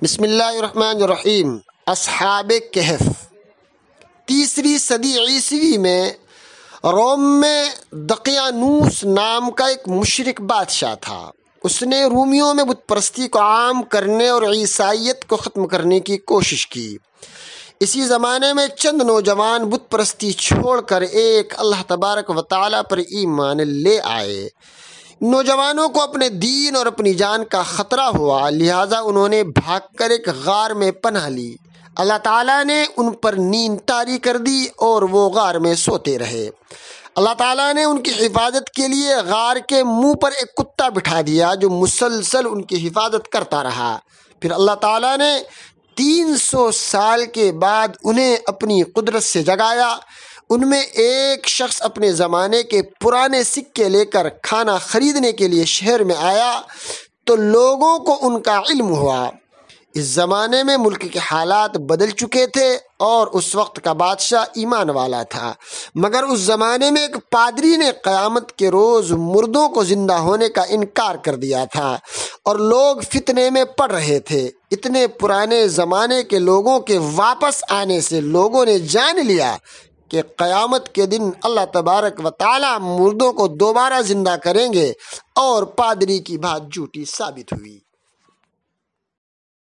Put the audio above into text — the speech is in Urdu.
بسم اللہ الرحمن الرحیم۔ اصحاب کہف 3 صدی عیسوی میں روم میں دقیانوس نام کا ایک مشرک بادشاہ تھا۔ اس نے رومیوں میں بت پرستی کو عام کرنے اور عیسائیت کو ختم کرنے کی کوشش کی۔ اسی زمانے میں چند نوجوان بت پرستی چھوڑ کر ایک اللہ تبارک و تعالیٰ پر ایمان لے آئے۔ نوجوانوں کو اپنے دین اور اپنی جان کا خطرہ ہوا، لہٰذا انہوں نے بھاگ کر ایک غار میں پناہ لی۔ اللہ تعالیٰ نے ان پر نیند طاری کر دی اور وہ غار میں سوتے رہے۔ اللہ تعالیٰ نے ان کی حفاظت کے لیے غار کے منہ پر ایک کتا بٹھا دیا جو مسلسل ان کی حفاظت کرتا رہا۔ پھر اللہ تعالیٰ نے 300 سال کے بعد انہیں اپنی قدرت سے جگایا۔ ان میں ایک شخص اپنے زمانے کے پرانے سکے لے کر کھانا خریدنے کے لیے شہر میں آیا تو لوگوں کو ان کا علم ہوا۔ اس زمانے میں ملک کے حالات بدل چکے تھے اور اس وقت کا بادشاہ ایمان والا تھا، مگر اس زمانے میں ایک پادری نے قیامت کے روز مردوں کو زندہ ہونے کا انکار کر دیا تھا اور لوگ فتنے میں پڑ رہے تھے۔ اتنے پرانے زمانے کے لوگوں کے واپس آنے سے لوگوں نے جان لیا کہ قیامت کے دن اللہ تبارک و تعالیٰ مردوں کو دوبارہ زندہ کریں گے، اور پادری کی بات جھوٹی ثابت ہوئی۔